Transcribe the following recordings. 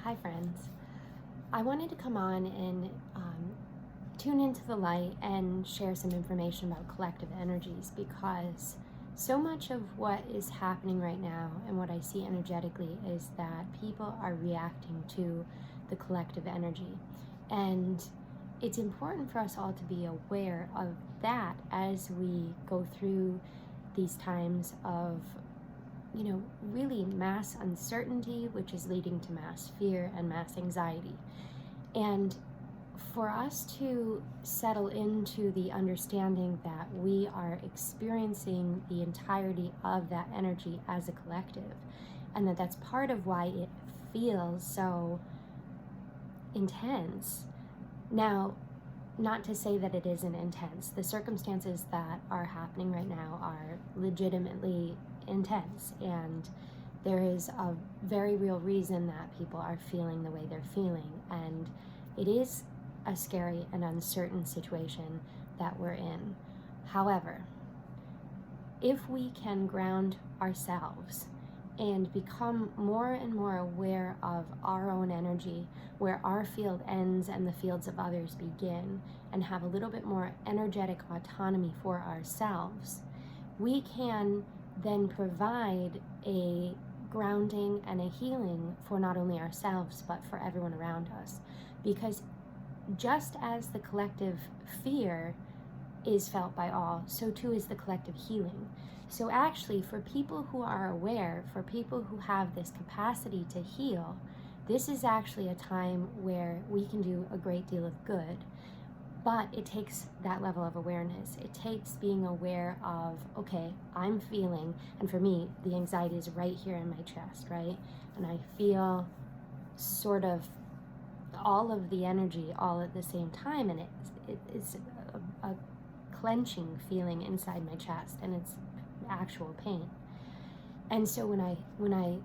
Hi friends. I wanted to come on and tune into the light and share some information about collective energies, because so much of what is happening right now and what I see energetically is that people are reacting to the collective energy. And it's important for us all to be aware of that as we go through these times of really mass uncertainty, which is leading to mass fear and mass anxiety. And for us to settle into the understanding that we are experiencing the entirety of that energy as a collective, and that's part of why it feels so intense. Now, not to say that it isn't intense. The circumstances that are happening right now are legitimately intense, and there is a very real reason that people are feeling the way they're feeling, and it is a scary and uncertain situation that we're in. However, if we can ground ourselves and become more and more aware of our own energy, where our field ends and the fields of others begin, and have a little bit more energetic autonomy for ourselves, we can then provide a grounding and a healing for not only ourselves but for everyone around us. Because just as the collective fear is felt by all, so too is the collective healing. So actually, for people who are aware, for people who have this capacity to heal, this is actually a time where we can do a great deal of good. But it takes that level of awareness. It takes being aware of, okay, I'm feeling, and for me, the anxiety is right here in my chest, right? And I feel sort of all of the energy all at the same time, and it's a clenching feeling inside my chest, and it's actual pain. And so when I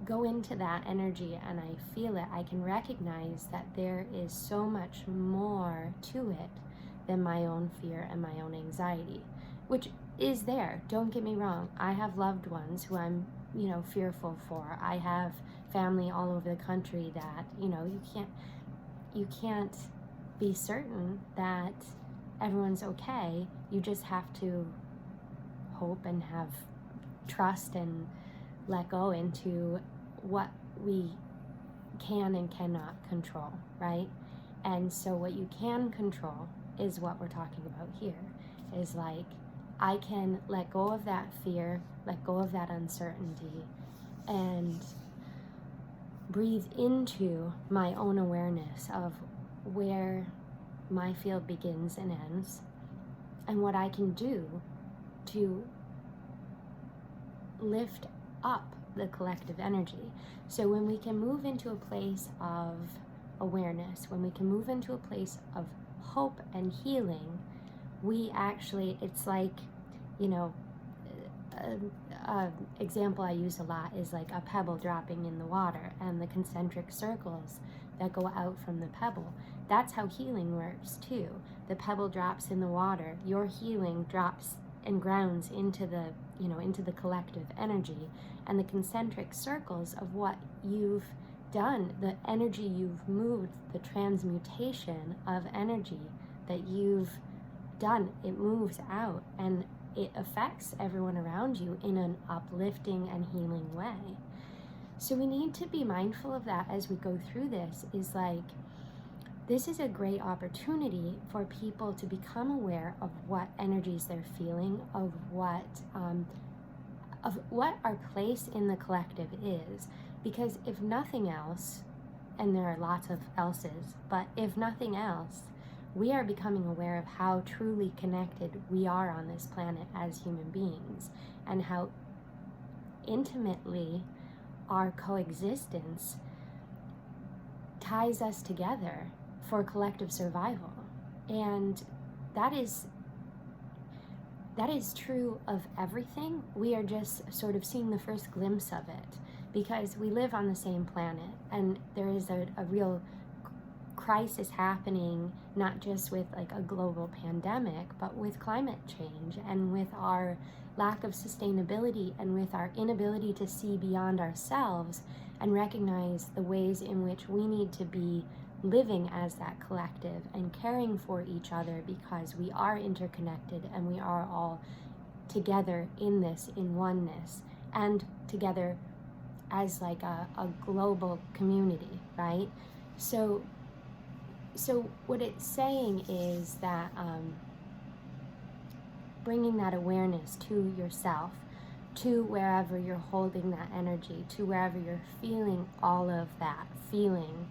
go into that energy and I feel it, I can recognize that there is so much more to it than my own fear and my own anxiety, which is there. Don't get me wrong. I have loved ones who I'm, fearful for. I have family all over the country that, you can't be certain that everyone's okay. You just have to hope and have trust and let go into what we can and cannot control, right? And so what you can control is what we're talking about here, is like, I can let go of that fear, let go of that uncertainty, and breathe into my own awareness of where my field begins and ends, and what I can do to lift up the collective energy. So when we can move into a place of awareness, when we can move into a place of hope and healing, we actually, it's like, example I use a lot is like a pebble dropping in the water and the concentric circles that go out from the pebble. That's how healing works too. The pebble drops in the water, your healing drops and grounds into the collective energy, and the concentric circles of what you've done, the energy you've moved, the transmutation of energy that you've done, it moves out and it affects everyone around you in an uplifting and healing way. So we need to be mindful of that as we go through this, is like, this is a great opportunity for people to become aware of what energies they're feeling, of what our place in the collective is. Because if nothing else, and there are lots of else's, but if nothing else, we are becoming aware of how truly connected we are on this planet as human beings, and how intimately our coexistence ties us together for collective survival. And that is true of everything. We are just sort of seeing the first glimpse of it, because we live on the same planet, and there is a real crisis happening, not just with like a global pandemic, but with climate change and with our lack of sustainability and with our inability to see beyond ourselves and recognize the ways in which we need to be living as that collective and caring for each other, because we are interconnected and we are all together in this, in oneness, and together as like a global community, right? So what it's saying is that bringing that awareness to yourself, to wherever you're holding that energy, to wherever you're feeling all of that feeling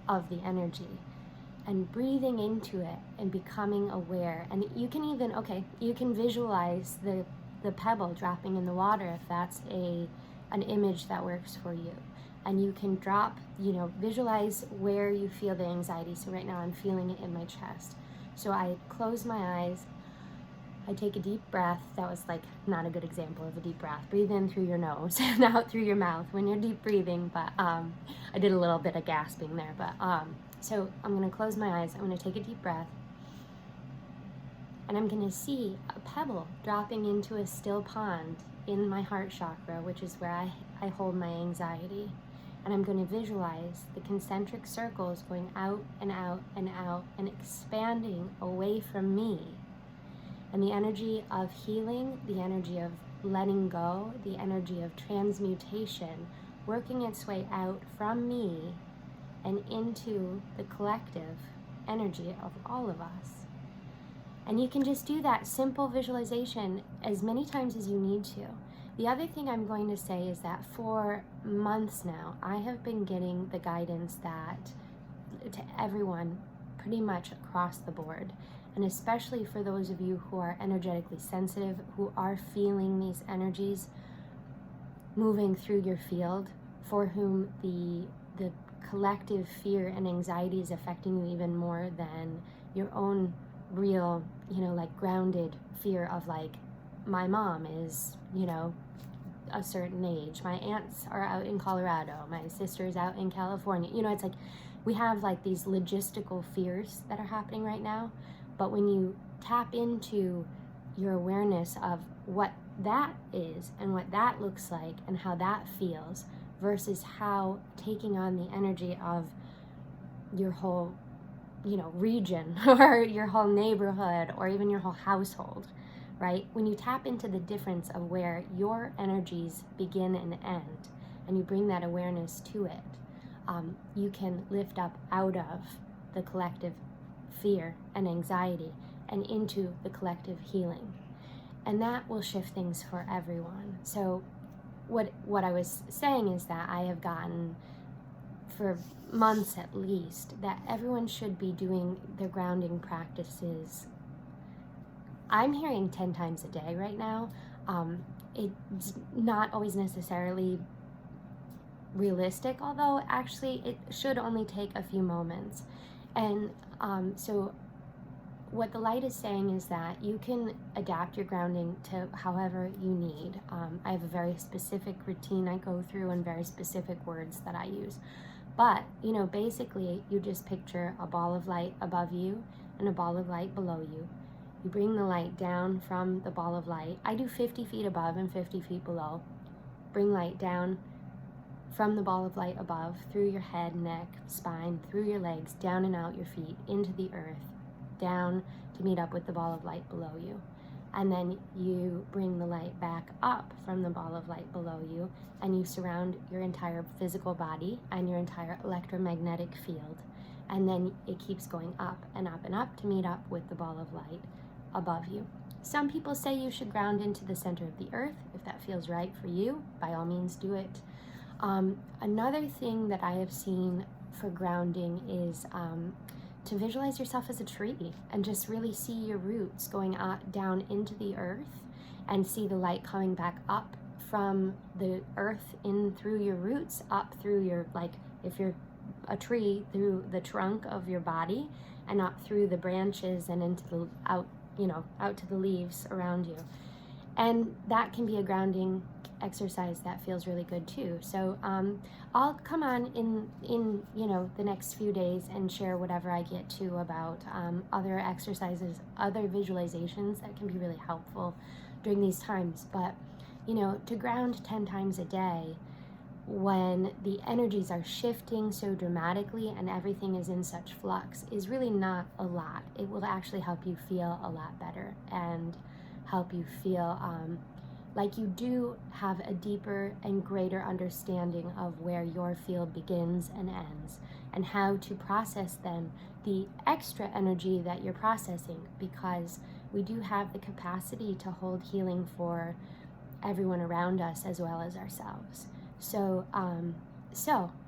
of the energy, and breathing into it and becoming aware. And you can even, you can visualize the pebble dropping in the water if that's an image that works for you. And you can drop, visualize where you feel the anxiety. So right now I'm feeling it in my chest. So I close my eyes, I take a deep breath. That was like not a good example of a deep breath. Breathe in through your nose and out through your mouth when you're deep breathing, but I did a little bit of gasping there, but so I'm gonna close my eyes, I'm gonna take a deep breath, and I'm gonna see a pebble dropping into a still pond in my heart chakra, which is where I hold my anxiety. And I'm gonna visualize the concentric circles going out and out and out and expanding away from me. And the energy of healing, the energy of letting go, the energy of transmutation, working its way out from me and into the collective energy of all of us. And you can just do that simple visualization as many times as you need to. The other thing I'm going to say is that for months now, I have been getting the guidance that to everyone pretty much across the board, and especially for those of you who are energetically sensitive, who are feeling these energies moving through your field, for whom the collective fear and anxiety is affecting you even more than your own real, like grounded fear of like, my mom is, a certain age, my aunts are out in Colorado, my sister's out in California. It's like we have like these logistical fears that are happening right now. But when you tap into your awareness of what that is and what that looks like and how that feels versus how taking on the energy of your whole, region or your whole neighborhood or even your whole household, right? When you tap into the difference of where your energies begin and end, and you bring that awareness to it, you can lift up out of the collective fear and anxiety and into the collective healing. And that will shift things for everyone. So what I was saying is that I have gotten, for months at least, that everyone should be doing their grounding practices. I'm hearing 10 times a day right now. It's not always necessarily realistic, although actually it should only take a few moments. And so what the light is saying is that you can adapt your grounding to however you need. I have a very specific routine I go through and very specific words that I use. But, basically you just picture a ball of light above you and a ball of light below you. You bring the light down from the ball of light. I do 50 feet above and 50 feet below. Bring light down from the ball of light above, through your head, neck, spine, through your legs, down and out your feet, into the earth, down to meet up with the ball of light below you. And then you bring the light back up from the ball of light below you, and you surround your entire physical body and your entire electromagnetic field. And then it keeps going up and up and up to meet up with the ball of light above you. Some people say you should ground into the center of the earth. If that feels right for you, by all means do it. Another thing that I have seen for grounding is to visualize yourself as a tree and just really see your roots going down into the earth and see the light coming back up from the earth in through your roots, up through your, like if you're a tree, through the trunk of your body and up through the branches and into the out to the leaves around you. And that can be a grounding exercise that feels really good too. So I'll come on in the next few days and share whatever I get to about other exercises, other visualizations that can be really helpful during these times. But to ground 10 times a day when the energies are shifting so dramatically and everything is in such flux is really not a lot. It will actually help you feel a lot better and help you feel like you do have a deeper and greater understanding of where your field begins and ends, and how to process then the extra energy that you're processing, because we do have the capacity to hold healing for everyone around us as well as ourselves. So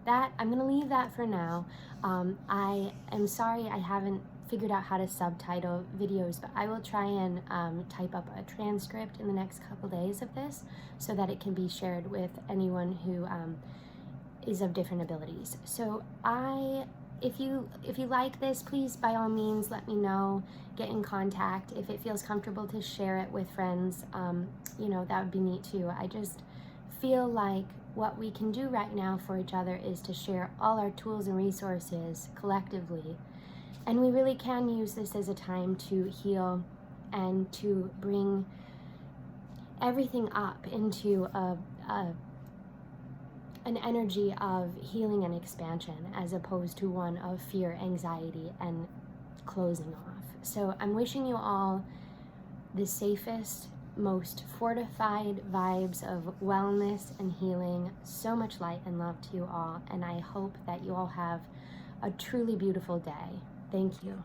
that I'm going to leave that for now. I am sorry I haven't figured out how to subtitle videos, but I will try and type up a transcript in the next couple days of this so that it can be shared with anyone who is of different abilities. So if you like this, please by all means let me know, get in contact. If it feels comfortable to share it with friends, that would be neat too. I just feel like what we can do right now for each other is to share all our tools and resources collectively. And we really can use this as a time to heal and to bring everything up into an energy of healing and expansion, as opposed to one of fear, anxiety, and closing off. So I'm wishing you all the safest, most fortified vibes of wellness and healing. So much light and love to you all, and I hope that you all have a truly beautiful day. Thank you.